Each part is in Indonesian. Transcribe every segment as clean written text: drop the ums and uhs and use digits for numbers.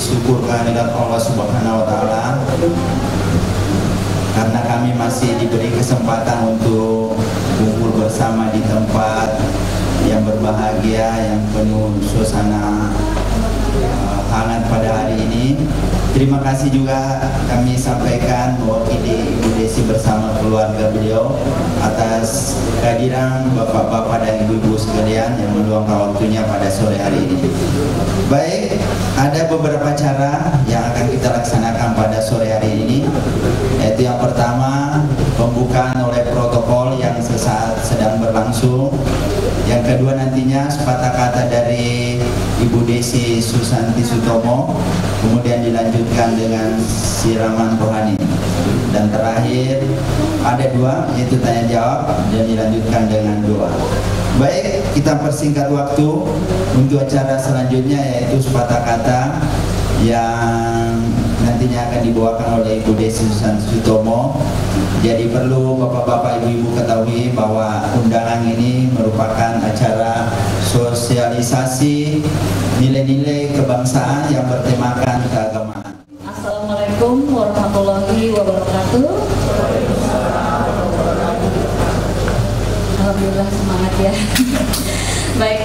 syukur kehadirat Allah Subhanahu wa Ta'ala karena kami masih diberi kesempatan untuk kumpul bersama di tempat yang berbahagia, yang penuh suasana hangat pada hari ini. Terima kasih juga kami sampaikan mewakili Ibu Desi bersama keluarga beliau atas kehadiran bapak-bapak dan ibu-ibu sekalian yang meluangkan waktunya pada sore hari ini. Baik, ada beberapa cara yang akan kita laksanakan pada sore hari ini, yaitu yang pertama pembukaan oleh protokol yang sesaat sedang berlangsung. Yang kedua nantinya sepatah kata dari Ibu Desi Susanti Sutomo, kemudian dilanjutkan dengan siraman rohani, dan terakhir ada dua, yaitu tanya jawab dan dilanjutkan dengan doa. Baik, kita persingkat waktu untuk acara selanjutnya, yaitu sepatah kata yang nantinya akan dibawakan oleh Ibu Desi Susanti Sutomo. Jadi perlu bapak-bapak, ibu-ibu ketahui bahwa undangan ini merupakan acara sosialisasi nilai-nilai kebangsaan yang bertemakan keagamaan. Assalamualaikum warahmatullahi wabarakatuh. Alhamdulillah, semangat ya. Baik,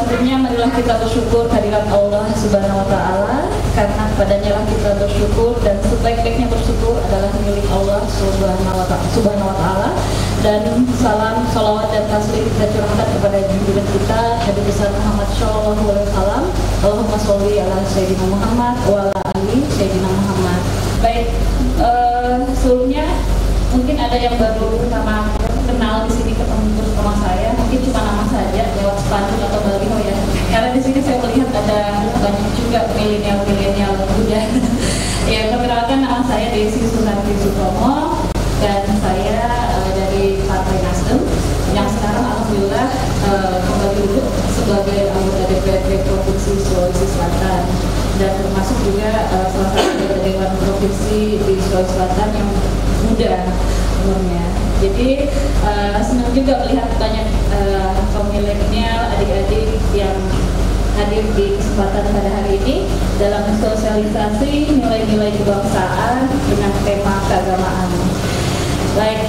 sebelumnya marilah kita bersyukur kehadirat Allah Subhanahu wa Ta'ala, karena kepadanya lah kita bersyukur, dan sebaik-baiknya bersyukur adalah milik Allah Subhanahu wa Ta'ala. Dan salam, salawat dan taslim kita curahkan kepada junjungan kita Nabi besar Muhammad Shallallahu Alaihi Wasallam. Allahumma sholli ala Sayyidina Muhammad wa ala ali Sayyidina Muhammad. Baik, sebelumnya mungkin ada yang baru pertama kenal di sini, ketemu terus sama saya, mungkin cuma nama saja lewat spanduk atau baliho ya. Karena di sini saya melihat ada banyak juga milenial muda. Ya, perkenalkan, nama saya Desi Susanti Sutomo dan saya dari Partai Nasdem yang sekarang alhamdulillah kembali duduk sebagai anggota DPRD Provinsi Sulawesi Selatan, dan termasuk juga salah satu dari Dewan Provinsi di Sulawesi Selatan yang muda umurnya. Jadi senang juga melihat banyak kaum milenial, adik-adik yang hadir di kesempatan pada hari ini dalam sosialisasi nilai-nilai kebangsaan dengan tema keagamaan. Baik,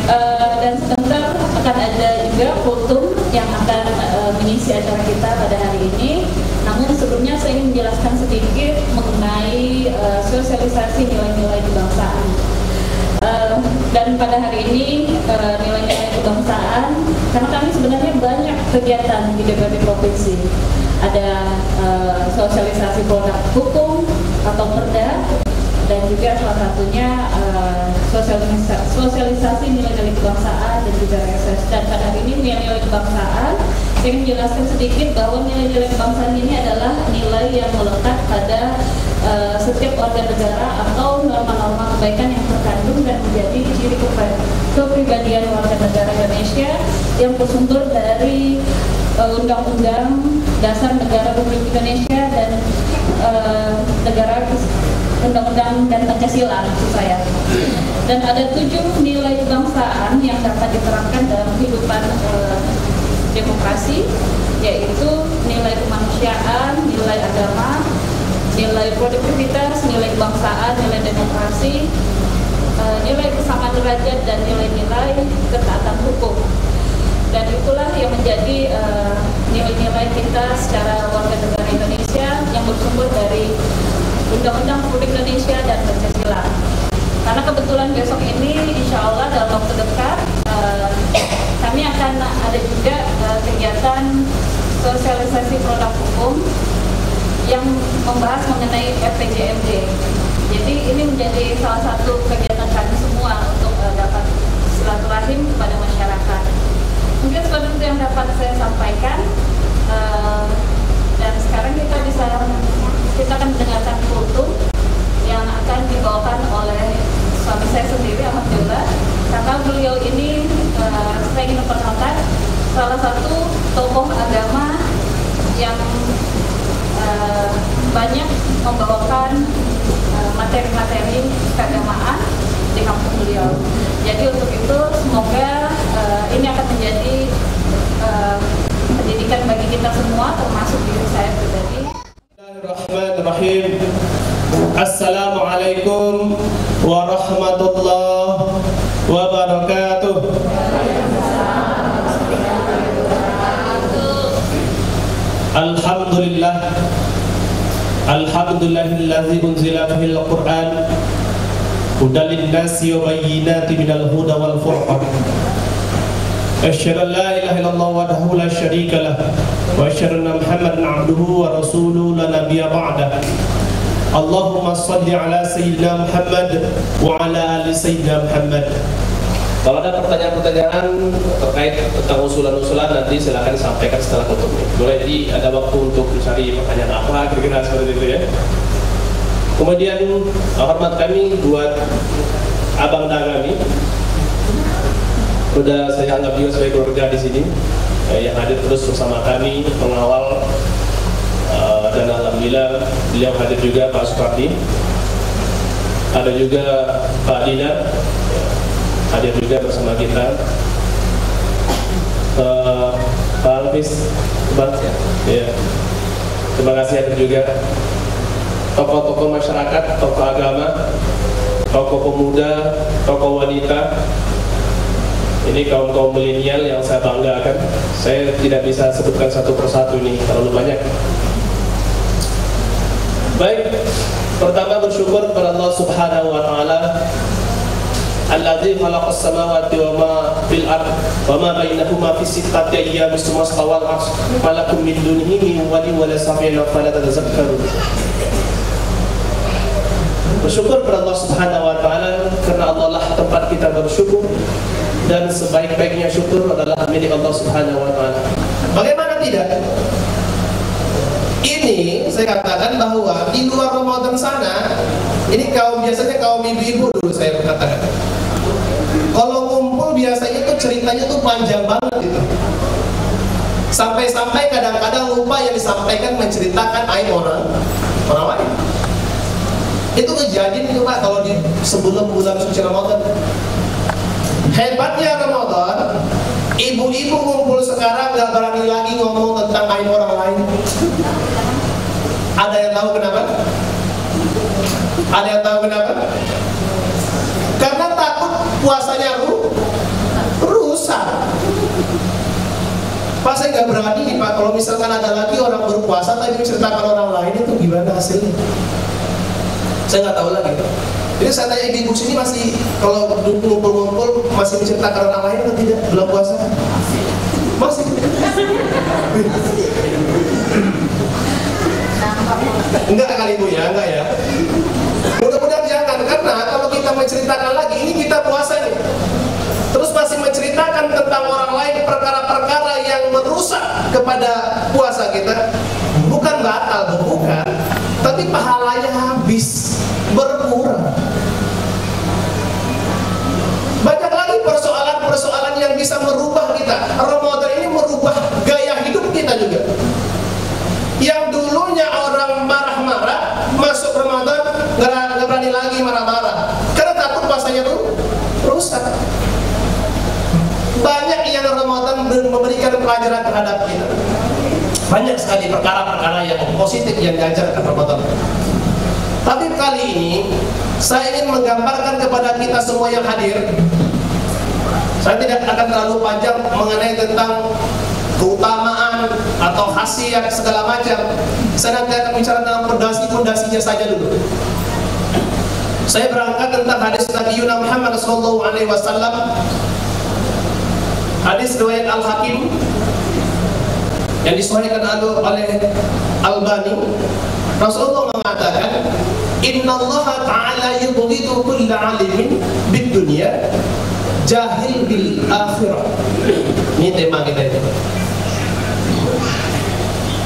dan sebentar akan ada juga kultum yang akan mengisi acara kita pada hari ini. Namun sebelumnya saya ingin menjelaskan sedikit mengenai sosialisasi nilai-nilai kebangsaan. Dan pada hari ini nilai-nilai kebangsaan, karena kami sebenarnya banyak kegiatan di DPRD Provinsi. Ada sosialisasi produk hukum atau perda, dan juga salah satunya sosialisasi nilai-nilai kebangsaan dan juga reses. Dan pada hari ini nilai-nilai kebangsaan, saya ingin menjelaskan sedikit bahwa nilai-nilai kebangsaan ini adalah nilai yang melekat pada setiap warga negara atau norma-norma kebaikan yang terkandung dan menjadi ciri kepribadian warga negara Indonesia yang bersumber dari Undang-Undang Dasar Negara Republik Indonesia dan Undang-Undang dan Pancasila maksud saya. Dan ada 7 nilai kebangsaan yang dapat diterapkan dalam kehidupan demokrasi, yaitu nilai kemanusiaan, nilai agama, nilai produktivitas, nilai kebangsaan, nilai demokrasi, nilai kesamaan derajat, dan nilai-nilai ketaatan hukum. Dan itulah yang menjadi nilai-nilai kita secara warga negara Indonesia yang bersumber dari Undang-Undang Republik Indonesia dan Pancasila. Karena kebetulan besok ini insya Allah dalam waktu dekat kami akan ada juga kegiatan sosialisasi produk hukum yang membahas mengenai RPJMD. Jadi ini menjadi salah satu kegiatan kami semua untuk dapat silaturahim kepada masyarakat. Mungkin seperti itu yang dapat saya sampaikan. Dan sekarang kita akan mendengarkan kultum yang akan dibawakan oleh suami saya sendiri, alhamdulillah. Karena beliau ini saya ingin memperkenalkan salah satu tokoh agama yang banyak membawakan materi-materi keagamaan di kampung beliau. Jadi untuk itu semoga ini akan menjadi pendidikan bagi kita semua, termasuk diri saya pribadi. Bismillahirrahmanirrahim. Assalamualaikum warahmatullahi wabarakatuh. Alhamdulillah, alhamdulillahilladzi unzila fihil Qur'an hudan lin-nasi wa bayyinatin minal huda wal furqan. Asyhadu an la ilaha illallah wahdahu la syarika lah wa asyhadu anna Muhammadan abduhu wa rasuluhu la nabiyya ba'dah. Allahumma shalli ala sayyidina Muhammad wa ala ali sayyidina Muhammad. Kalau ada pertanyaan-pertanyaan terkait tentang usulan-usulan, nanti silakan sampaikan setelah tutup. Boleh, jadi ada waktu untuk mencari pertanyaan apa, kira-kira seperti itu ya. Kemudian hormat kami buat abang dan kami, sudah saya anggap juga sebagai keluarga di sini, yang hadir terus bersama kami mengawal, dan alhamdulillah beliau hadir juga Pak Supardi, ada juga Pak Dina hadir juga bersama kita, Pak Alvis, ya. Terima kasih hadir juga tokoh-tokoh masyarakat, tokoh agama, tokoh pemuda, tokoh wanita. Ini kaum milenial yang saya banggakan. Saya tidak bisa sebutkan satu persatu, ini terlalu banyak. Baik, pertama bersyukur kepada Allah Subhanahu wa taala alladzi khalaqas samawati wa ma fil ard wa ma bainahuma fi sittati ayyamin tsumma stawa al-'arsy ma lakum min dunihi min waliyyin wa la shafi'in fala tadhakkarun. Bersyukur kepada Allah Subhanahu wa taala karena Allah lah tempat kita bersyukur, dan sebaik-baiknya syukur adalah milik Allah Subhanahu wa taala. Bagaimana tidak? Ini saya katakan bahwa di luar Ramadan sana, ini biasanya kaum ibu-ibu dulu saya katakan. Kalau ngumpul biasanya tuh ceritanya tuh panjang banget gitu. Sampai-sampai kadang-kadang lupa yang disampaikan menceritakan aib orang lain. Itu kejadian itu Pak kalau di sebelum bulan suci Ramadan. Hebatnya Ramadan, ibu-ibu ngumpul sekarang gak berani lagi ngomong tentang aib orang lain. Ada yang tahu kenapa? Ada yang tahu kenapa? Karena takut puasanya rusak. Pak, saya nggak berani nih Pak, kalau misalkan ada lagi orang berpuasa tapi menceritakan orang lain, itu gimana hasilnya? Saya nggak tahu lagi. Jadi saya tanya ibu sini, masih kalau ngumpul-ngumpul masih menceritakan orang lain atau tidak belum puasa? Masih. Enggak kali Bu ya, enggak ya. Mudah-mudahan jangan, karena kalau kita menceritakan lagi, ini kita puasa nih, terus masih menceritakan tentang orang lain perkara-perkara yang merusak kepada puasa kita, bukan batal, bukan, tapi pahalanya habis, berkurang. Banyak lagi persoalan-persoalan yang bisa merubah kita. Ramadan ini merubah gaya hidup kita juga. Yang dulunya orang marah-marah, masuk Ramadan nggak berani lagi marah-marah karena takut puasanya tuh rusak. Banyak yang Ramadan memberikan pelajaran terhadap kita. Banyak sekali perkara-perkara yang positif yang diajarkan Ramadan. Tapi kali ini saya ingin menggambarkan kepada kita semua yang hadir. Saya tidak akan terlalu panjang mengenai tentang keutamaan atau khasiat segala macam. Saya nanti akan bicara tentang fondasi-fondasinya saja dulu. Saya berangkat tentang hadis Nabi Muhammad SAW. Hadis riwayat Al-Hakim yang disahihkan oleh Albani. Rasulullah mengatakan, Innallaha ta'ala yubghidu kulla 'alimin bid dunya jahil bil akhirah. Ini tema kita itu.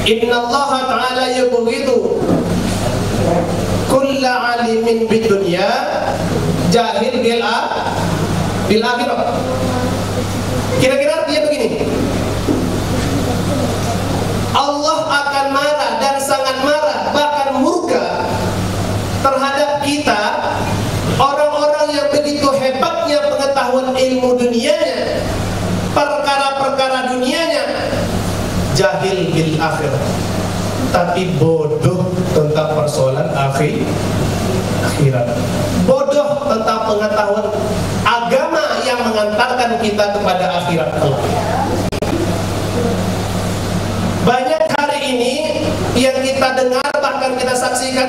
Innallaha ta'ala yubghidu kulla 'alimin bid dunya jahil bil akhirah. Kira-kira artinya begini. Allah akan marah dan sangat marah, bahkan murka terhadap kita, orang-orang yang begitu hebatnya pengetahuan ilmu dunianya, perkara-perkara dunianya, jahil bil akhirah, tapi bodoh tentang persoalan akhirat. Bodoh tentang pengetahuan agama yang mengantarkan kita kepada akhirat kelak. Banyak hari ini yang kita dengar, bahkan kita saksikan,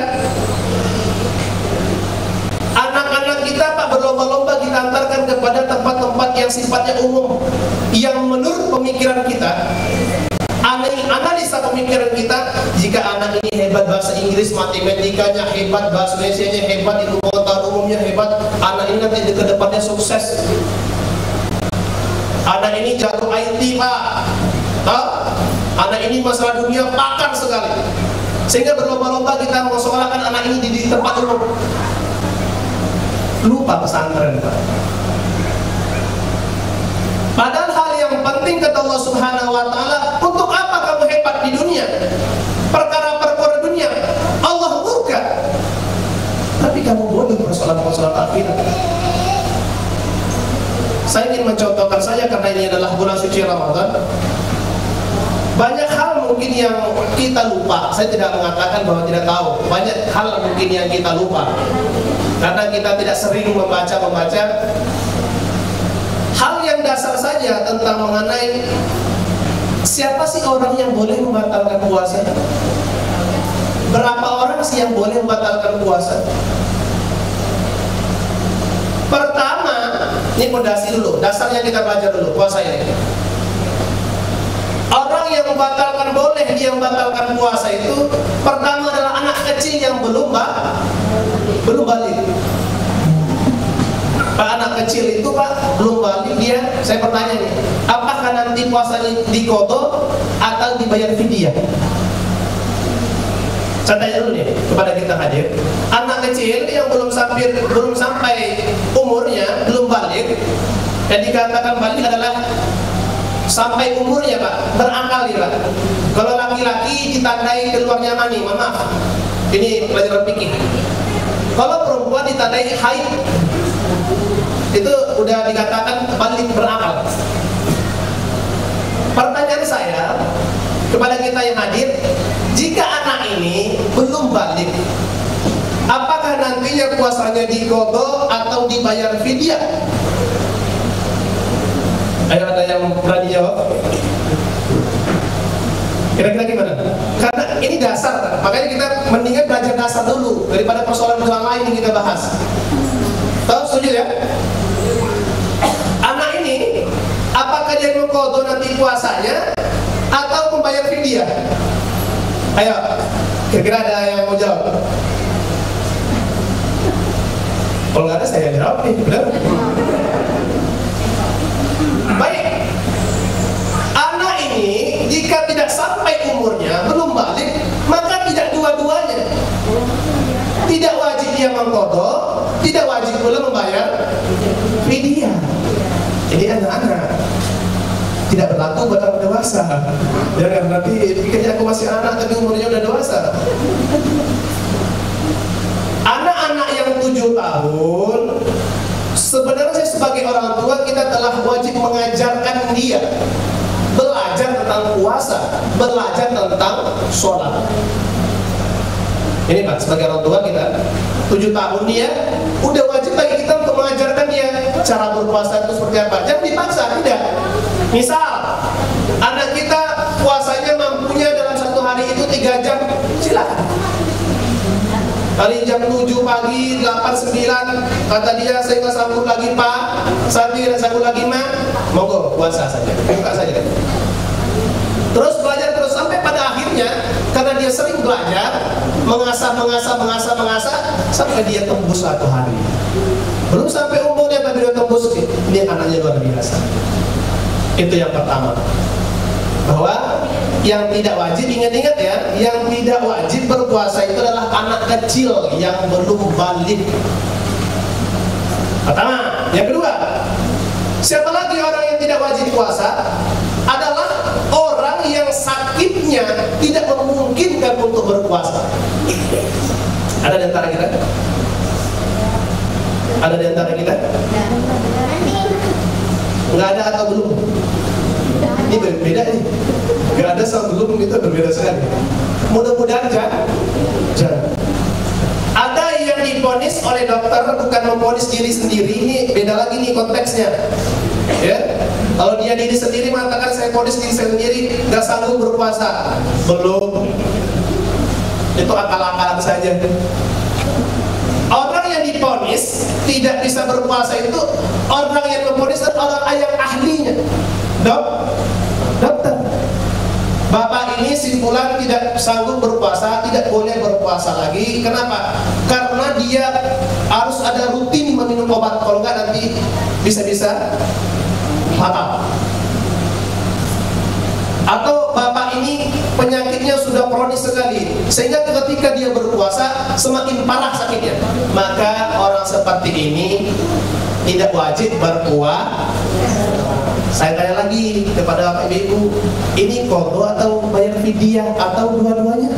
anak-anak kita Pak berlomba-lomba kita antarkan kepada tempat-tempat yang sifatnya umum, yang menurut pemikiran kita, analisa pemikiran kita, jika anak ini hebat bahasa Inggris, matematikanya hebat, bahasa Indonesianya hebat, ilmu pengetahuan umumnya hebat, anak ini nanti ke depannya sukses. Anak ini jago IT Pak, anak ini masalah dunia pakar sekali, sehingga berlomba-lomba kita mensekolahkan anak ini di tempat umum. Lupa pesantren Pak. Padahal hal yang penting kata Allah Subhanahu wa Ta'ala, untuk apa kamu hebat di dunia? Perkara-perkara dunia Allah murka, tapi kamu bodoh persoalan-persoalan akhirat. Saya ingin mencontohkan saja, karena ini adalah bulan suci Ramadan. Banyak hal mungkin yang kita lupa. Saya tidak mengatakan bahwa tidak tahu. Banyak hal mungkin yang kita lupa karena kita tidak sering membaca hal yang dasar saja tentang mengenai siapa sih orang yang boleh membatalkan puasa. Berapa orang sih yang boleh membatalkan puasa? Pertama, ini pondasi dulu, dasarnya kita belajar dulu puasa ini. Orang yang membatalkan boleh, dia membatalkan puasa itu pertama adalah anak kecil yang belum balik. Pak, anak kecil itu Pak belum balik dia, saya bertanya nih, apakah nanti puasanya diqadha atau dibayar fidyah? Saya tanya dulu nih kepada kita hadir, anak kecil yang belum sampai umurnya, belum balik, dan dikatakan balik adalah sampai umurnya Pak, berakal ya Pak. Kalau laki-laki ditandai keluarnya mani, maaf, ini pelajaran fikih. Kalau perempuan ditandai haid, itu udah dikatakan balik berakal. Pertanyaan saya kepada kita yang hadir, jika anak ini belum balik, apakah nantinya puasanya diqadha atau dibayar fidyah? Ayo, ada yang berani jawab? Kira-kira gimana? Karena ini dasar, makanya kita mendingan belajar dasar dulu daripada persoalan-persoalan lain yang kita bahas. Tahu, setuju ya? Anak ini, apakah dia mengqadha nanti puasanya atau membayar fidyah? Ayo, kira-kira ada yang mau jawab? Kalau nggak ada, saya jawab nih, benar? Baik, anak ini jika tidak sampai umurnya, belum balik, maka tidak dua-duanya. Tidak wajib dia mengqadha, tidak wajib pula membayar fidyah. Jadi anak-anak tidak berlaku buat orang dewasa. Jangan nanti pikirnya aku masih anak tapi umurnya udah dewasa. Anak-anak yang 7 tahun, sebenarnya sebagai orang tua kita telah wajib mengajarkan dia belajar tentang puasa, belajar tentang sholat. Ini Pak, sebagai orang tua kita 7 tahun dia udah wajib bagi kita untuk mengajarkan dia cara berpuasa itu seperti apa. Jangan dipaksa, tidak. Misal anak kita puasanya mampunya dalam satu hari itu 3 jam, silakan. Kali jam 7 pagi, 8, 9, kata dia saya nggak sanggup lagi Pak, saat ini nggak sanggup lagi Ma, monggo puasa saja, buka saja. Terus belajar terus sampai pada akhirnya, karena dia sering belajar, mengasah sampai dia tembus 1 hari. Belum sampai umurnya tapi dia tembus, ini anaknya luar biasa. Itu yang pertama. Bahwa yang tidak wajib, ingat-ingat ya, yang tidak wajib berpuasa itu adalah anak kecil yang belum balik. Pertama. Yang kedua, siapa lagi orang yang tidak wajib puasa? Adalah orang yang sakitnya tidak memungkinkan untuk berpuasa. Ada di antara kita? Ada di antara kita? Nggak ada atau belum? Ini berbeda nih. Nggak ada sama belum, itu berbeda sekali. Mudah-mudahan Ada yang diponis oleh dokter bukan memponis diri sendiri, ini beda lagi nih konteksnya. Ya, kalau dia diri sendiri mengatakan saya ponis diri sendiri, nggak sanggup berpuasa, belum. Itu akal-akalan saja. Orang yang diponis tidak bisa berpuasa itu orang yang memponis dan orang yang ahlinya, dokter. Bapak ini simpulan tidak sanggup berpuasa, tidak boleh berpuasa lagi. Kenapa? Karena dia harus ada rutin meminum obat, kalau enggak nanti bisa-bisa fatal. Atau bapak ini penyakitnya sudah kronis sekali, sehingga ketika dia berpuasa semakin parah sakitnya. Maka orang seperti ini tidak wajib berpuasa. Saya tanya lagi kepada Bapak Ibu, ini qadha atau bayar fidyah atau dua-duanya?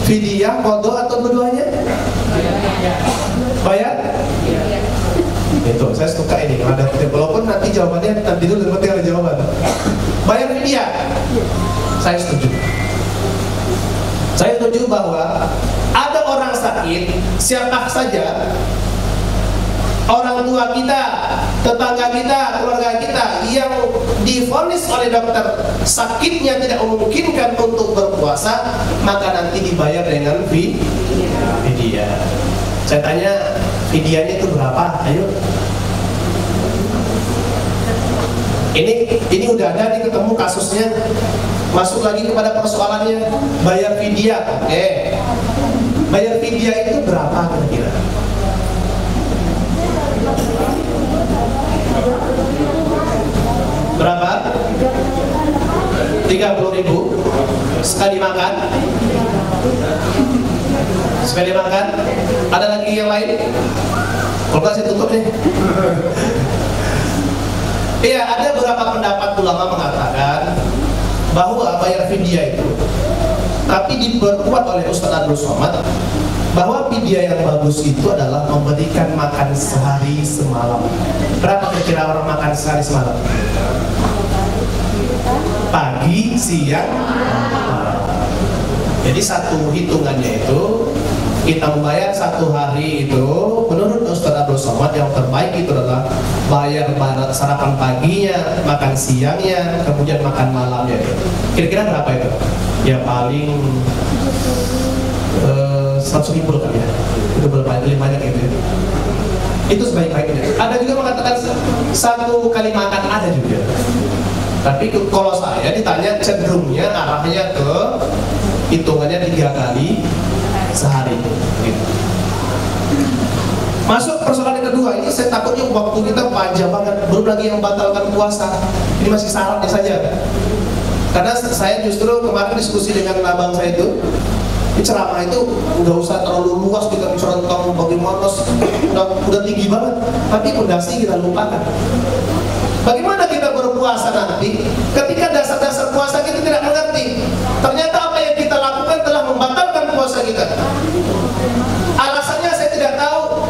Fidyah, qadha atau dua-duanya? Bayar? Itu, saya suka ini, ada walaupun nanti jawabannya nanti dulu nanti ada jawaban. Bayar fidyah? Saya setuju. Saya setuju bahwa ada orang sakit, siapa saja, orang tua kita, tetangga kita, keluarga kita yang divonis oleh dokter sakitnya tidak memungkinkan untuk berpuasa, maka nanti dibayar dengan fidyah. Saya tanya, fidyahnya itu berapa? Ayo. Ini udah ada nih, ketemu kasusnya. Masuk lagi kepada persoalannya, bayar fidyah. Oke. Bayar fidyah itu berapa kira-kira? Berapa? 30.000 sekali makan. Sekali makan. Ada lagi yang lain? Kalau nggak saya tutup nih. Iya, ada beberapa pendapat ulama mengatakan bahwa bayar fidyah itu, tapi diperkuat oleh Ustaz Abdul Somad, bahwa fidyah yang bagus itu adalah memberikan makan sehari semalam. Berapa kira-kira orang makan sehari semalam? Pagi, siang, jadi satu hitungannya itu kita membayar satu hari itu menurut Ustaz Abdul Somad yang terbaik itu adalah bayar sarapan paginya, makan siangnya, kemudian makan malamnya. Kira-kira berapa itu? Ya paling 100.000 kan ya, itu paling banyak itu ya. Itu sebaik-baiknya. Ada juga mengatakan satu kali makan, ada juga. Tapi kalau saya ditanya cenderungnya arahnya ke hitungannya 3 kali sehari gitu. Masuk persoalan yang kedua, ini saya takutnya waktu kita panjang banget, belum lagi yang membatalkan puasa. Ini masih syaratnya saja. Karena saya justru kemarin diskusi dengan abang saya itu, di ceramah itu nggak usah terlalu luas, kita bicara tentang bagaimana udah tinggi banget, tapi pondasi kita lupakan. Bagaimana kita berpuasa nanti ketika dasar-dasar puasa kita tidak mengerti? Ternyata apa yang kita lakukan telah membatalkan puasa kita. Alasannya saya tidak tahu.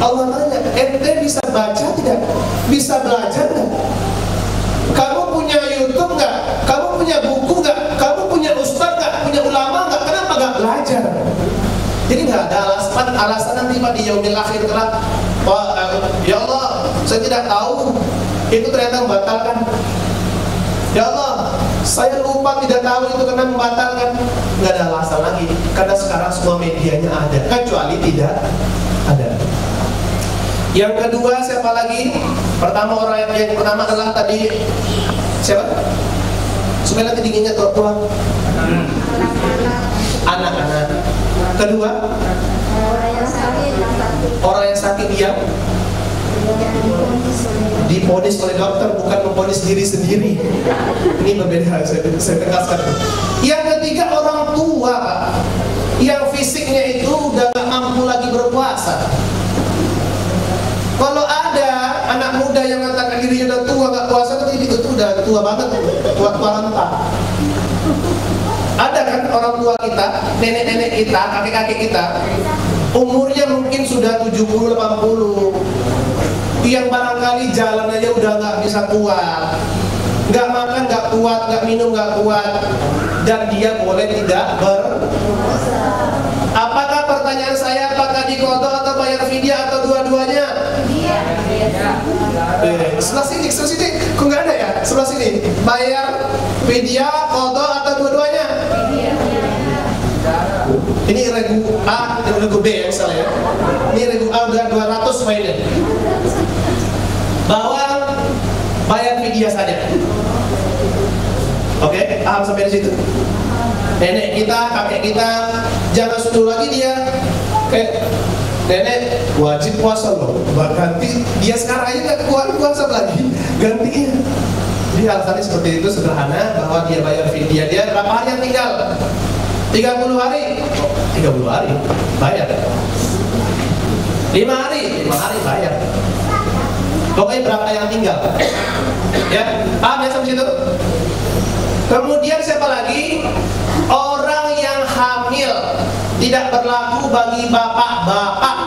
Allah tanya, ente bisa baca tidak? Bisa belajar nggak? Kamu punya YouTube nggak? Kamu punya buku nggak? Kamu punya ustaz nggak? Punya ulama nggak? Kenapa nggak belajar? Jadi nggak ada alasan nanti pada yaumil akhir kelak. Ya Allah, saya tidak tahu. Itu ternyata membatalkan. Ya Allah, saya lupa tidak tahu itu karena membatalkan. Nggak ada alasan lagi, karena sekarang semua medianya ada, kecuali tidak ada. Yang kedua siapa lagi? Pertama orang yang pertama adalah tadi siapa? Supaya nanti dinginnya keluar. Anak-anak. Kedua, orang yang sakit yang diponis oleh dokter, bukan memponis diri sendiri. Ini berbeda, saya tegaskan. Yang ketiga orang tua, yang fisiknya itu udah gak mampu lagi berpuasa. Kalau ada anak muda yang mengatakan dirinya udah tua gak puasa, itu udah tua banget, tua renta. Ada kan orang tua kita, nenek-nenek kita, kakek-kakek kita, umurnya mungkin sudah 70-80, yang barangkali jalan aja udah nggak bisa kuat, nggak makan nggak kuat, nggak minum nggak kuat, dan dia boleh tidak berpuasa. Apakah pertanyaan saya, apakah diqadha atau bayar fidyah atau dua-duanya? Sebelah sini, kok nggak ada ya? Sebelah sini, bayar fidyah, qadha atau dua-duanya? Ini regu A, ini regu B ya misalnya. Ini regu A udah 200 poinnya. Bahwa bayar fidyah saja. Oke, paham sampai di situ? Nenek kita, kakek kita, jangan suruh lagi dia kayak nenek wajib puasa loh. Ganti dia sekarang aja nggak kuat puasa lagi, gantinya. Jadi alasannya seperti itu sederhana, bahwa dia bayar fidyah. Dia berapa hari yang tinggal? 30 hari. 30 hari bayar. 5 hari bayar. Pokoknya berapa yang tinggal. Ya, paham ya sampai situ? Kemudian siapa lagi? Orang yang hamil, tidak berlaku bagi bapak-bapak.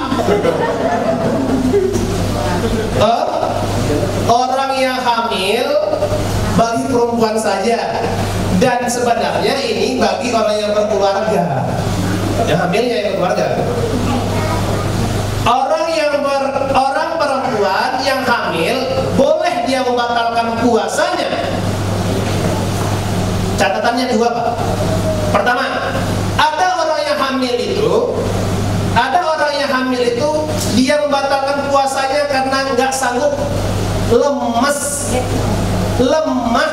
Orang yang hamil bagi perempuan saja. Dan sebenarnya ini bagi orang yang berkeluarga. Yang hamilnya yang berkeluarga. Orang perempuan yang hamil boleh dia membatalkan puasanya. Catatannya dua, Pak. Pertama, ada orang yang hamil itu dia membatalkan puasanya karena nggak sanggup, lemes, lemah,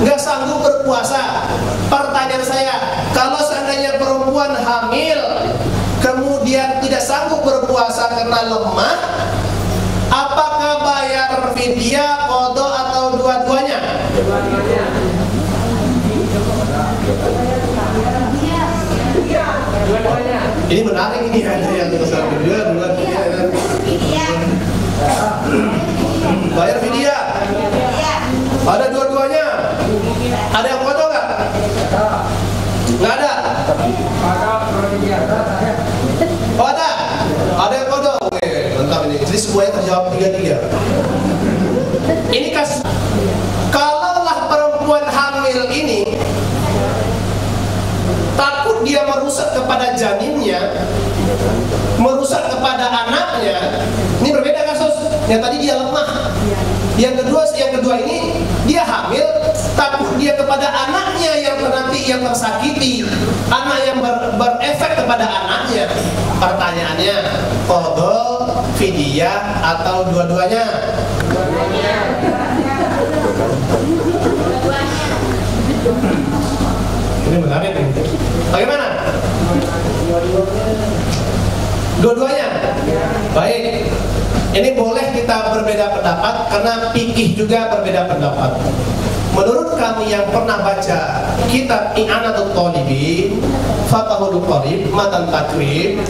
nggak sanggup berpuasa. Pertanyaan saya, kalau seandainya perempuan hamil kemudian tidak sanggup berpuasa karena lemah, apakah bayar fidyah, qadha atau dua-duanya? Ini menarik, ini ada yang dua-duanya. Bayar fidyah. Ada dua-duanya. Ada yang qadha nggak? Nggak ada. Oh ada yang qadha. Oke, mantap ini. Jadi semuanya terjawab 3-3. Ini kasus. Kalaulah perempuan hamil ini takut dia merusak kepada janinnya, merusak kepada anaknya, ini berbeda kasus. Yang tadi dia lemah. Yang kedua ini dia hamil, takut dia kepada anaknya yang nanti yang tersakiti, anak yang berefek kepada anaknya. Pertanyaannya, qadha, fidyah atau dua-duanya? Ini menarik nih. Bagaimana? Dua-duanya? Baik. Ini boleh kita berbeda pendapat karena fikih juga berbeda pendapat. Menurut kami yang pernah baca kitab I'anatul Talibin, Fathul Qarib, Matan Takrib,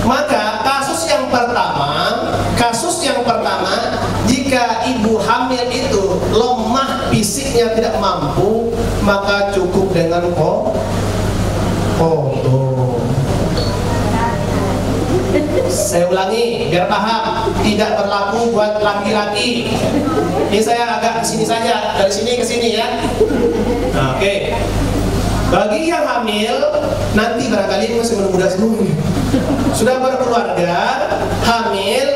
maka kasus yang pertama, jika ibu hamil itu lemah, fisiknya tidak mampu, maka cukup dengan qadha. Saya ulangi biar paham, tidak berlaku buat laki-laki. Ini saya agak kesini saja, dari sini ke sini ya. Oke. Bagi yang hamil, nanti barangkali masih muda-muda semua, sudah berkeluarga, hamil,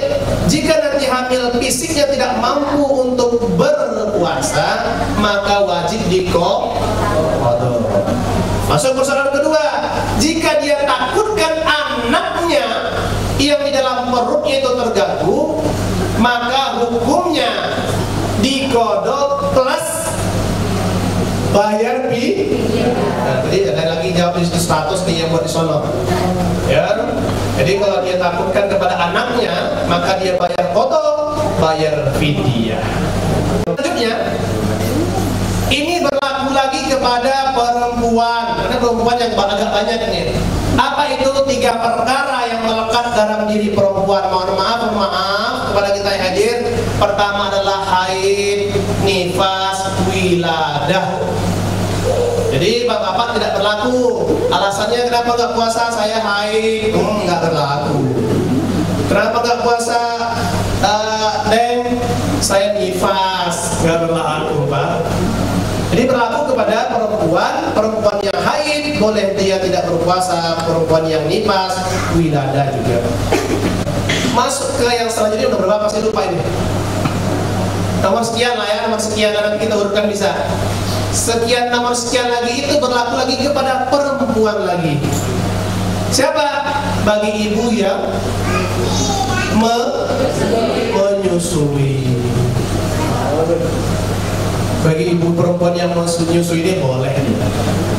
jika nanti hamil fisiknya tidak mampu untuk berpuasa, maka wajib diqadha. Masuk persoalan kedua, jika dia takutkan anaknya yang di dalam perutnya itu terganggu, maka hukumnya diqadha plus bayar fidyah. Nah, jadi ada lagi jawab di 100 nih yang buat di sono. Ya. Jadi kalau dia takutkan kepada anaknya, maka dia bayar qadha, bayar fidyah. Selanjutnya, ini berlaku lagi kepada perempuan, karena perempuan yang agak banyak ini. Apa itu 3 perkara yang melekat dalam diri perempuan? Mohon maaf kepada kita yang hadir. Pertama adalah haid, nifas, wiladah. Jadi bapak-bapak tidak berlaku. Alasannya kenapa nggak puasa? Saya haid, nggak berlaku. Kenapa nggak puasa? saya nifas, nggak berlaku Pak. Jadi berlaku kepada perempuan yang haid boleh dia tidak berpuasa, perempuan yang nifas, wilada juga. Masuk ke yang selanjutnya udah berapa? Saya lupa ini. Nomor sekian lah ya, nomor sekian nanti kita urutkan bisa. Sekian nomor sekian lagi itu berlaku lagi kepada perempuan lagi. Siapa? Bagi ibu yang menyusui. Bagi ibu perempuan yang menyusui ini boleh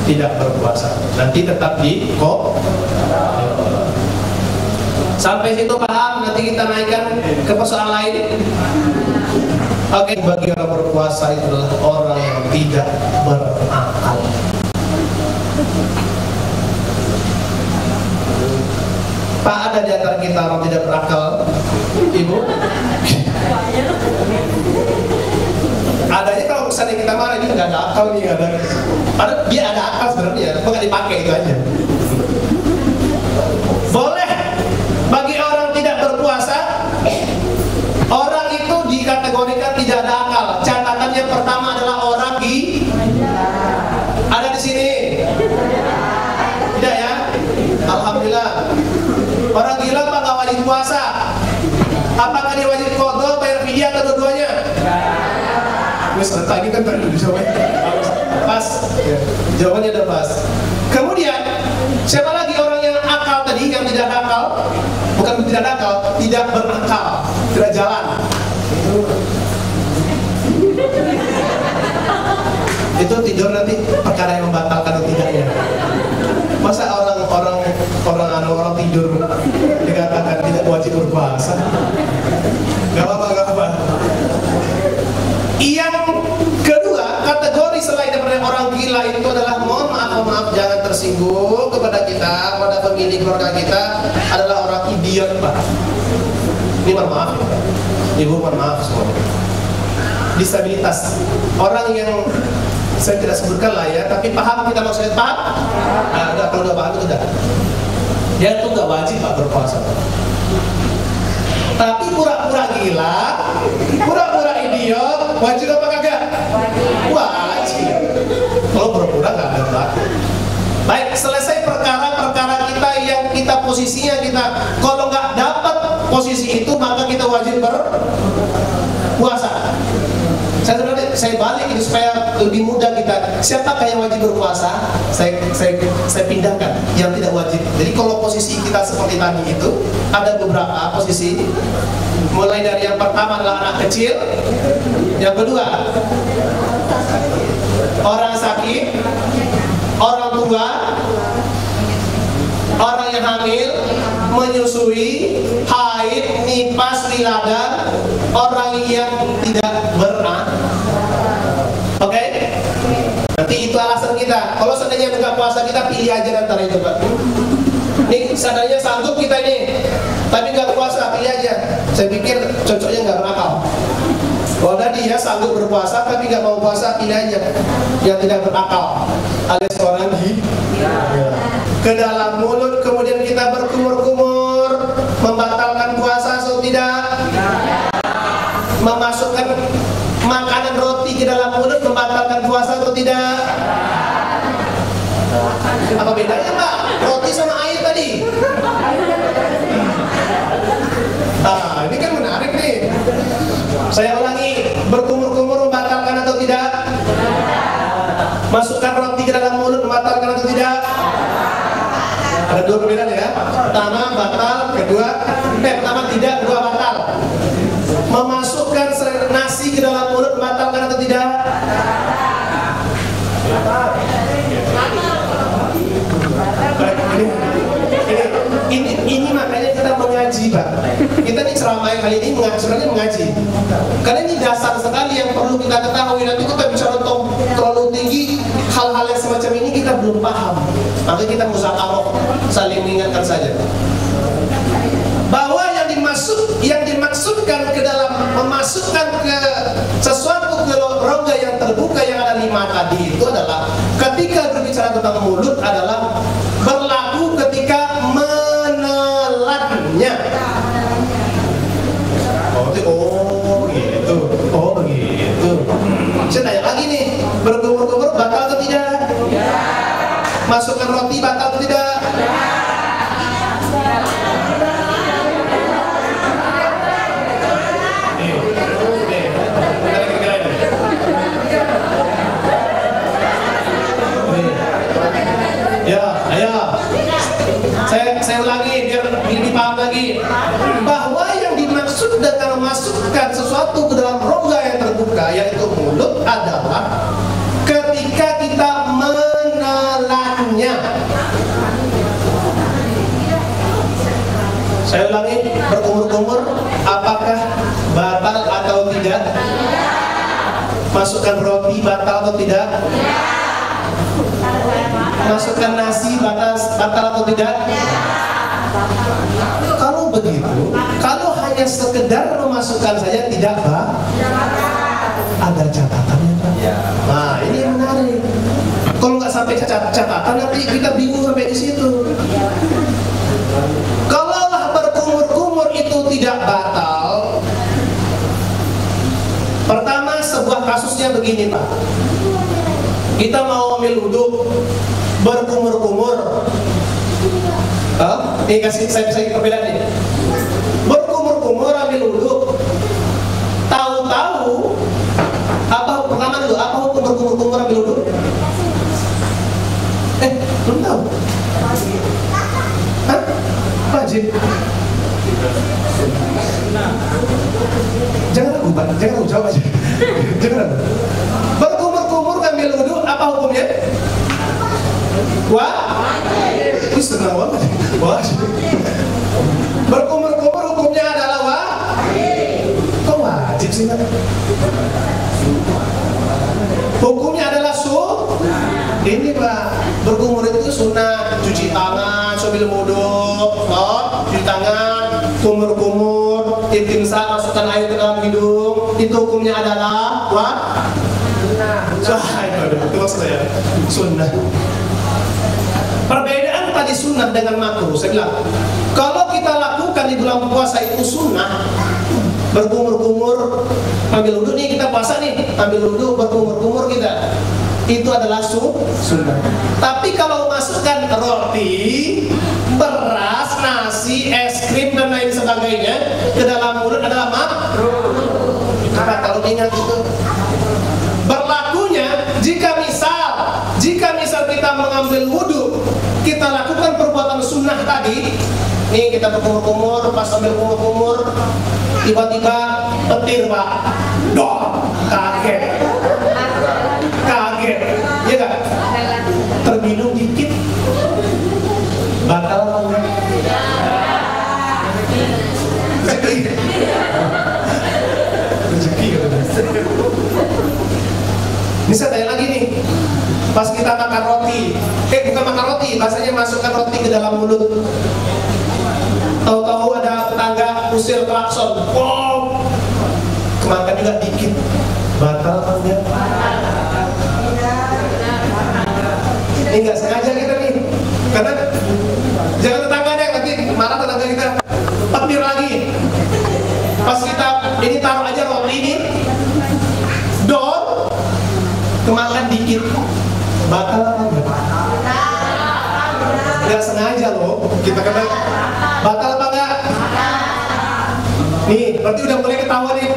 tidak berpuasa. Nanti tetap di kok. Sampai situ paham? Nanti kita naikkan ke persoalan lain. Oke, bagi orang berpuasa itu adalah orang yang tidak berakal. Pak, ada di antara kita orang tidak berakal, Ibu? Adanya kalau misalnya kita marah, ini nggak ada akal nih, nggak ada. Padahal dia ada akal sebenarnya, cuma nggak dipakai itu aja. Boleh bagi orang tidak berpuasa, orang itu dikategorikan tidak ada akal. Catatan yang pertama adalah orang ada di sini. Tidak ya? Alhamdulillah. Orang gila Pak nggak wajib puasa. Apakah dia wajib qadha, bayar fidyah atau dua-duanya? Wes ini kan tadi jawabannya pas. Ya, jawabannya udah pas. Kemudian siapa lagi orang yang akal tadi, yang tidak ada akal? Bukan tidak ada akal, tidak berakal, tidak jalan. Itu tidur nanti perkara yang membatalkan atau tidaknya. Masa orang tidur dikatakan tidak wajib berpuasa? Gak apa-apa. Yang kedua, kategori selain daripada orang gila itu adalah mohon maaf jangan tersinggung kepada kita, pada pemilik keluarga kita adalah orang idiot Pak. Ini mohon maaf, Ibu mohon maaf semua. Disabilitas, orang yang saya tidak sebutkan lah ya, tapi paham kita maksudnya paham? Nah, udah, kalau udah paham itu udah. Dia tuh nggak wajib Pak berpuasa. Tapi pura-pura gila, pura-pura idiot, wajib apa kagak? Wajib. Kalau pura-pura nggak ada Pak. Baik, selesai perkara-perkara kita yang kita posisinya kita, kalau nggak dapat posisi itu maka kita wajib berpuasa. Saya balik ini supaya lebih mudah kita. Siapakah yang wajib berpuasa? Saya pindahkan yang tidak wajib. Jadi kalau posisi kita seperti tadi itu ada beberapa posisi. Mulai dari yang pertama adalah anak kecil, yang kedua orang sakit, orang tua, orang yang hamil, menyusui, haid, nifas, wilada, orang yang tidak beranak. Oke? Nanti itu alasan kita. Kalau seandainya nggak puasa kita pilih aja antara itu Pak. Nih seandainya sanggup kita ini, tapi nggak puasa pilih aja. Saya pikir cocoknya nggak berakal. Kalau tadi ya sanggup berpuasa tapi nggak mau puasa pilih aja yang tidak berakal, alias orang ke dalam mulut kemudian kita berkumur-kumur, membatalkan puasa atau tidak? Memasukkan makanan roti ke dalam mulut membatalkan puasa atau tidak? Apa bedanya Pak? Roti sama air tadi? Ini kan menarik nih. Saya ulangi, berkumur-kumur membatalkan atau tidak? Masukkan roti ke dalam mulut membatalkan atau tidak? Ada dua perbedaan ya. Pertama batal, pertama tidak, kedua batal. Memasukkan nasi ke dalam mulut membatalkan atau tidak? Ini makanya kita mengaji Pak. Kita nih ceramah kali ini sebenarnya mengaji. Karena ini dasar sekali yang perlu kita ketahui. Nanti kita bicara terlalu tinggi, hal-hal yang semacam ini kita belum paham. Maka kita muzakarah, saling mengingatkan saja. Bahwa yang dimaksudkan ke dalam memasukkan ke sesuatu ke rongga yang terbuka yang ada 5 tadi itu adalah ketika berbicara tentang mulut adalah berlaku ketika menelannya. Oh gitu. Masukkan roti batal atau tidak? Ya, ayo. Saya ulangi biar dipaham lagi. Bahwa yang dimaksud dengan memasukkan sesuatu ke dalam rongga yang terbuka, yaitu mulut, adalah ketika kita menelannya. Saya ulangi, berkumur-kumur, apakah batal atau tidak? Masukkan roti batal atau tidak? Masukkan nasi batal atau tidak? Kalau begitu, kalau hanya sekedar memasukkan saja tidak, Pak? Ada catatannya, Pak? Nah, ini yang menarik. Kalau nggak sampai catatan, nanti kita bingung sampai di situ. Kalaulah berkumur-kumur itu tidak batal, pertama sebuah kasusnya begini, Pak. Kita mau ambil wudhu, berkumur-kumur. Ini kasih saya perbedaan nih. Berkumur-kumur ambil wudhu. Tahu-tahu apa pertama dulu? Apa hukum berkumur-kumur ambil wudhu? Belum tahu. Hah? Wajib. Jangan ragu, Pak. Jangan ragu, jawab aja. Jangan ragu. Berkumur-kumur ambil wudhu, apa hukumnya? Wajib. Wih, senang banget. Wajib. Berkumur-kumur hukumnya adalah wajib. Kok wajib sih, Pak? Hukumnya adalah sunnah. Ini, Pak, berkumur itu sunnah. Cuci tangan sambil wudhu, cuci tangan, kumur-kumur, istinsa, masukkan air ke dalam hidung. Itu hukumnya adalah sunnah. Itu maksudnya sunnah. Perbedaan tadi sunnah dengan makruh, saya bilang, kalau kita lakukan di bulan puasa itu sunnah, berkumur-kumur, ambil wudhu nih, kita puasa nih, ambil wudhu, berkumur-kumur kita, itu adalah sunnah. Tapi kalau masukkan roti, beras, nasi, es krim dan lain sebagainya ke dalam mulut adalah makruh. Kalau ingat itu, berlakunya jika misal kita mengambil wudhu, kita lakukan perbuatan sunnah tadi, nih kita berkumur-kumur, pas ambil kumur-kumur, tiba-tiba petir, Pak, dong, kaget, ya kan? Terminum dikit, batal apa enggak? Rezeki katanya. Ini saya tanya lagi nih, pas kita makan roti, bukan makan roti, bahasanya masukkan roti ke dalam mulut. Tahu-tahu ada tetangga usir klakson, wow, kemakan juga dikit, batal apa enggak? Ini nggak sengaja kita nih, karena jangan tetangganya nanti marah tetangga kita, petir lagi. Pas kita ini taruh aja roti ini, dor, kemakan dikit, batal apa enggak? Nggak sengaja loh, kita kena batal apa enggak? Nih, berarti udah mulai ketahuan nih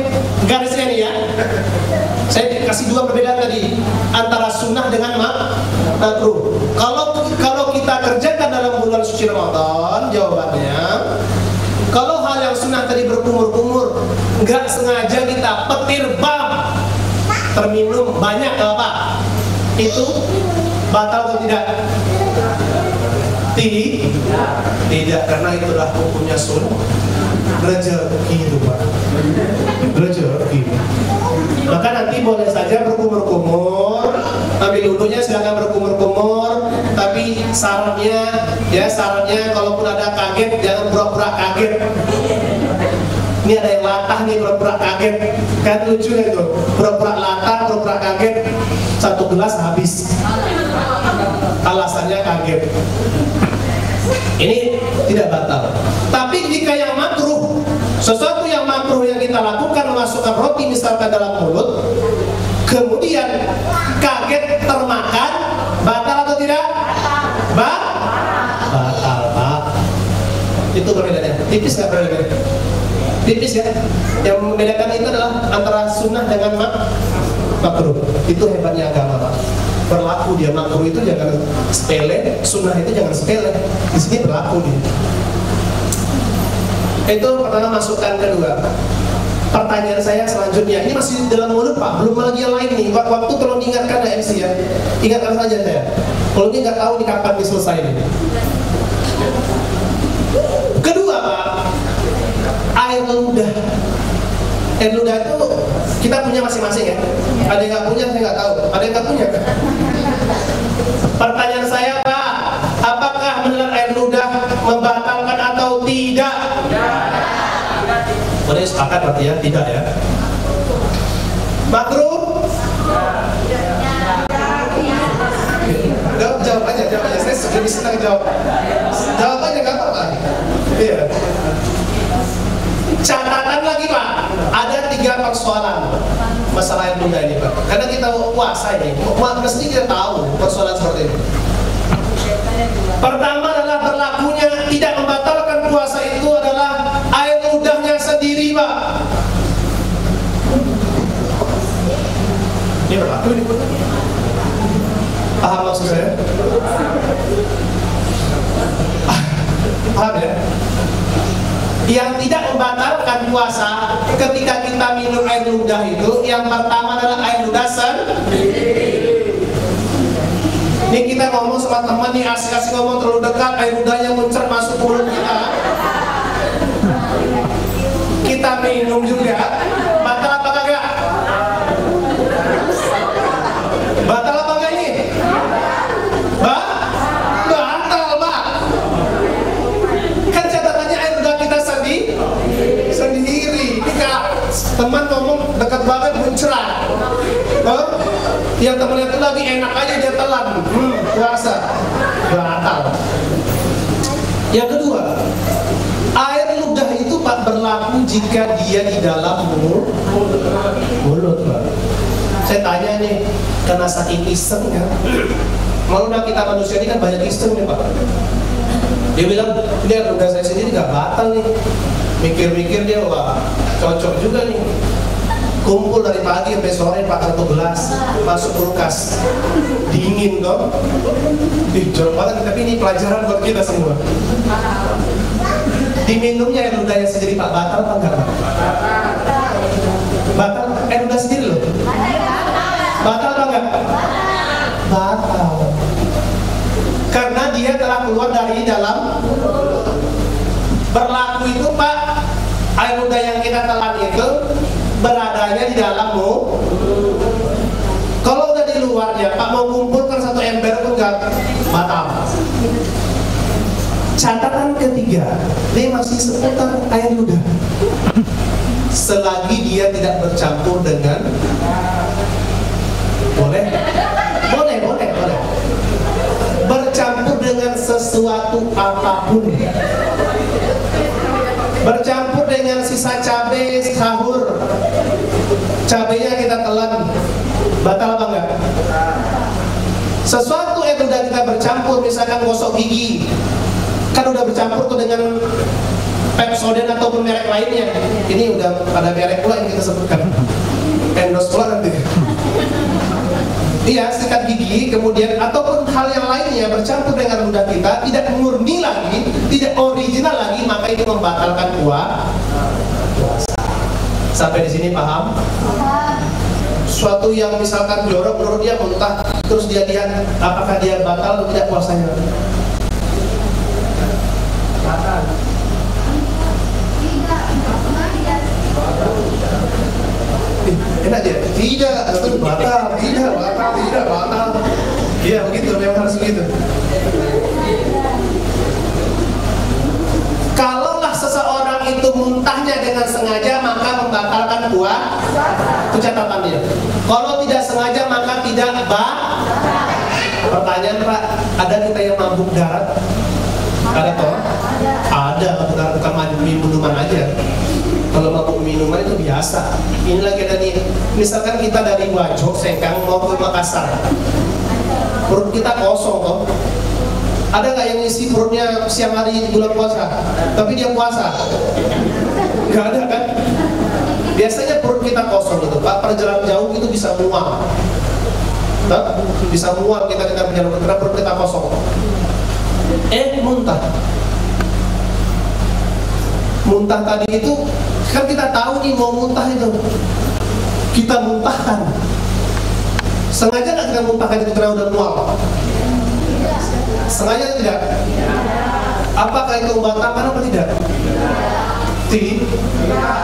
garisnya nih ya. Saya kasih dua perbedaan tadi antara sunnah dengan makruh. Kalau kita kerjakan dalam bulan suci Ramadan, jawabannya, kalau hal yang sunnah tadi berkumur-kumur, nggak sengaja kita petir, bam, terminum banyak apa? Itu batal atau tidak? Tidak, karena itulah hukumnya sunnah. Rezeki itu, Pak. Rezeki. Maka nanti boleh saja berkumur-kumur, ambil wudhunya silakan berkumur-kumur, tapi syaratnya kalaupun ada kaget jangan pura-pura kaget. Ini ada yang latah nih, pura-pura kaget, kan lucu ya itu, pura-pura latah, pura-pura kaget, satu gelas habis, alasannya kaget. Ini tidak batal. Tapi jika yang makruh, sesuatu yang makruh yang kita lakukan, memasukkan roti misalkan dalam mulut, kemudian kaget termakan, batal atau tidak? Tipis nggak berbeda? Tipis ya. Yang membedakan itu adalah antara sunnah dengan makruh. Itu hebatnya agama, Pak. Berlaku dia, makruh itu jangan sepele, sunnah itu jangan sepele. Di sini berlaku dia. Itu pertama masukan kedua. Pertanyaan saya selanjutnya, ini masih dalam mulut Pak, belum lagi yang lain nih. Waktu tolong diingatkan ya MC ya, ingatkan saja saya. Kalau ini nggak tahu nih kapan diselesai ini. Kedua Pak, air ludah. Air ludah itu kita punya masing-masing ya. Ada yang nggak punya, saya nggak tahu. Ada yang nggak punya. Pertanyaan saya Pak, apakah benar air ludah membatalkan atau tidak? Boleh sepakat berarti ya, tidak ya. Makruh? Jawab aja. Saya lebih senang jawab. Jawab aja nggak apa-apa. Iya. Catatan lagi Pak, ada 3 persoalan masalah air ludah ini Pak. Karena kita puasa ini, mesti kita tahu persoalan seperti ini. Pertama adalah berlakunya tidak membatalkan puasa itu adalah air ludahnya sendiri Pak. Ini berlaku ini Pak. Paham maksud saya? Paham ya? Yang tidak membatalkan puasa ketika kita minum air ludah itu, yang pertama adalah air ludah sendiri. Ini kita ngomong sama teman nih, asik-asik ngomong terlalu dekat, air ludahnya muncrat masuk mulut kita. Kita minum juga, batal apa kagak? Batal apa enggak ini? Batal Pak. Kan catatannya air ludah kita sendiri. Jika teman ngomong dekat banget muncrat, yang temennya itu lagi enak aja dia telan, puasa, batal. Yang kedua, air ludah itu Pak berlaku jika dia di dalam mulut Pak. Saya tanya nih, karena saking iseng ya, malu kita manusia ini kan banyak iseng nih Pak. Dia bilang, ini air ludah saya sendiri gak batal nih. Mikir-mikir dia, wah cocok juga nih. Kumpul dari pagi sampai sore pakai gelas, masuk kulkas, dingin kok. Jorok banget, tapi ini pelajaran buat kita semua. Diminumnya air ludahnya sendiri Pak, batal apa enggak? Batal, air ludah sendiri loh. Batal apa enggak? Batal. Karena dia telah keluar dari dalam. Berlaku itu Pak, air ludah yang kita telan itu beradanya di dalam mulut. Kalau udah di luarnya Pak, mau kumpulkan satu ember pun enggak, batal. Catatan ketiga, ini masih seputar air ludah. Selagi dia tidak bercampur dengan boleh. Bercampur dengan sesuatu apapun. Bercampur dengan sisa cabai sahur, cabainya kita telan, batal apa enggak? Sesuatu yang udah kita bercampur, misalkan gosok gigi, kan udah bercampur tuh dengan Pepsodent ataupun merek lainnya. Ini udah pada merek pula yang kita sebutkan, endorse pula nanti. Iya, sikat gigi, kemudian ataupun hal yang lainnya bercampur dengan ludah kita, tidak murni lagi, tidak original lagi, maka itu membatalkan puasa. Sampai di sini paham? Suatu yang misalkan jorok menurut dia muntah, terus dia lihat apakah dia batal atau tidak puasanya? Batal. Enak dia? Tidak, itu batal, tidak batal. Iya begitu, memang harus begitu. Kalaulah seseorang itu muntahnya dengan sengaja, maka membatalkan puasa. Itu catatan dia. Kalau tidak sengaja, maka tidak batal. Pertanyaan Pak, ada kita yang mabuk darat? Ada toh? Ada, bukan mabuk minuman aja. Kalau mabuk minuman itu biasa. Ini lagi ada nih, misalkan kita dari Wajok, Sengkang mau ke Makassar, perut kita kosong toh. Ada nggak yang isi perutnya siang hari bulan puasa, tapi dia puasa? Nggak ada kan? Biasanya perut kita kosong gitu, Pak. Perjalanan jauh itu bisa mual. Bisa mual kita perjalanan karena perut kita kosong. Muntah. Muntah tadi itu kan kita tahu nih mau muntah itu. Kita muntahkan. Sengaja nggak kita muntahkan itu karena udah mual? Sengaja tidak? Apakah itu membatalkan apa tidak? Tidak.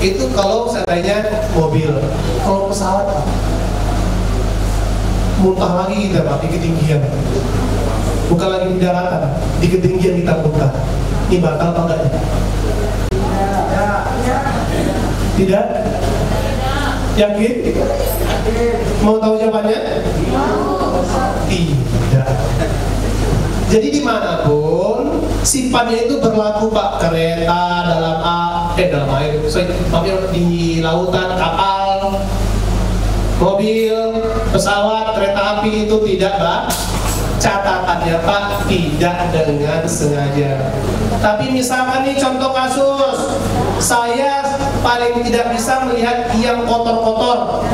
Itu kalau seandainya mobil. Kalau pesawat, muntah lagi kita Pak, di ketinggian. Bukan lagi di daratan, di ketinggian kita muntah. Ini batal apa enggak? Tidak? Yakin? Mau tahu jawabannya? Tidak. Jadi dimanapun sifatnya itu berlaku Pak. Kereta, dalam air, di lautan, kapal, mobil, pesawat, kereta api itu tidak Pak. Catatannya Pak, tidak dengan sengaja. Tapi misalkan nih contoh kasus, saya paling tidak bisa melihat yang kotor-kotor.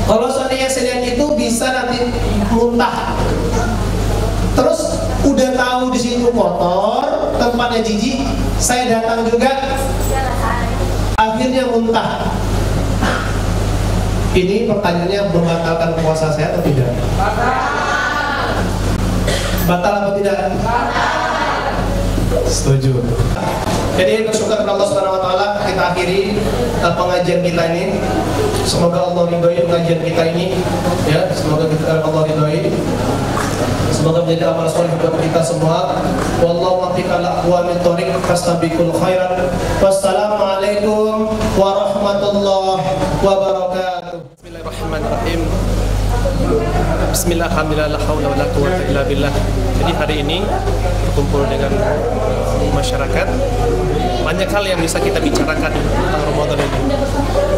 Kalau seandainya saya lihat itu bisa nanti muntah. Terus udah tahu di situ kotor, tempatnya jijik, saya datang juga, akhirnya muntah. Ini pertanyaannya, membatalkan puasa saya atau tidak? Batal apa tidak? Setuju. Jadi bersyukur kepada Allah Subhanahu wa taala, kita akhiri pengajian kita ini. Semoga Allah ridhoi pengajian kita ini, ya. Semoga Allah ridhoi. Semoga menjadi amal soleh buat kita semua. Wallahu muwaffiq ala aqwamit thoriq fastabiqul khairat. Wassalamualaikum warahmatullahi wabarakatuh. Bismillahirrahmanirrahim. Bismillah, alhamdulillah, la haula wala quwwata illa billah. Jadi hari ini berkumpul dengan masyarakat, banyak hal yang bisa kita bicarakan tentang Ramadan ini.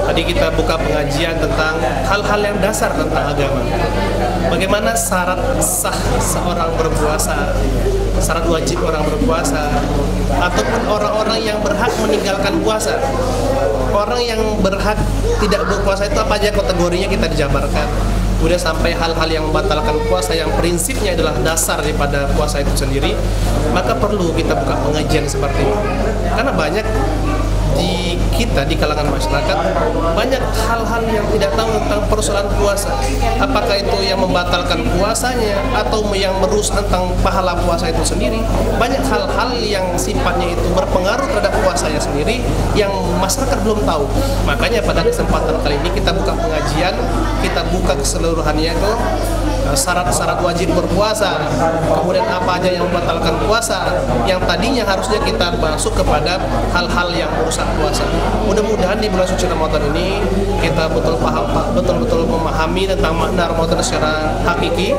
Tadi kita buka pengajian tentang hal-hal yang dasar tentang agama. Bagaimana syarat sah seorang berpuasa, syarat wajib orang berpuasa, ataupun orang-orang yang berhak meninggalkan puasa. Orang yang berhak tidak berpuasa itu apa aja kategorinya kita dijabarkan. Kemudian sampai hal-hal yang membatalkan puasa yang prinsipnya adalah dasar daripada puasa itu sendiri. Maka perlu kita buka pengajian seperti ini. Karena banyak di kita, di kalangan masyarakat, banyak hal-hal yang tidak tahu tentang persoalan puasa. Apakah itu yang membatalkan puasanya atau yang merusak tentang pahala puasa itu sendiri. Banyak hal-hal yang sifatnya itu berpengaruh terhadap puasanya sendiri yang masyarakat belum tahu. Makanya pada kesempatan kali ini kita buka pengajian, kita buka keseluruhannya itu syarat-syarat wajib berpuasa, kemudian apa aja yang membatalkan puasa, yang tadinya harusnya kita masuk kepada hal-hal yang merusak puasa. Mudah-mudahan di bulan suci Ramadan ini kita betul-betul memahami tentang makna Ramadan secara hakiki.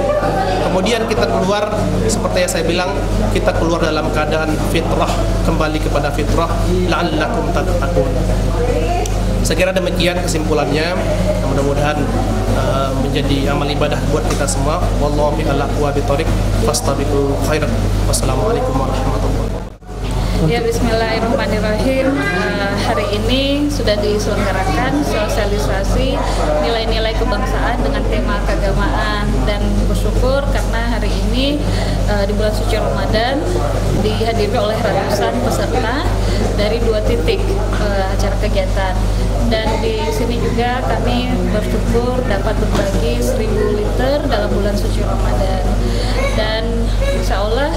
Kemudian kita keluar, seperti yang saya bilang, kita keluar dalam keadaan fitrah, kembali kepada fitrah, la'allakum tattaqun. Saya kira demikian kesimpulannya. Mudah-mudahan menjadi amal ibadah buat kita semua. Wallahu bi'ala wa bitoriq fastabiqul khairat. Wassalamualaikum warahmatullahi wabarakatuh. Ya, bismillahirrahmanirrahim. Hari ini sudah diselenggarakan sosialisasi nilai-nilai kebangsaan dengan tema keagamaan, dan bersyukur karena hari ini di bulan suci Ramadan dihadiri oleh ratusan peserta dari 2 titik acara kegiatan. Dan di sini juga kami bersyukur dapat berbagi 1000 liter dalam bulan suci Ramadan. Dan insya Allah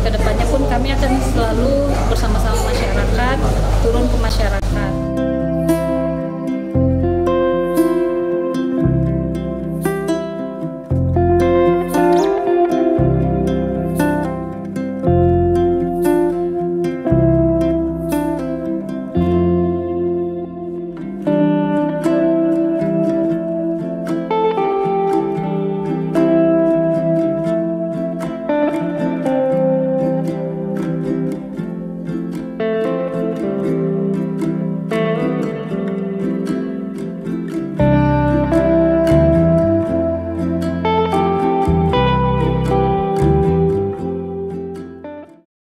kedepannya pun kami akan selalu bersama-sama masyarakat, turun ke masyarakat.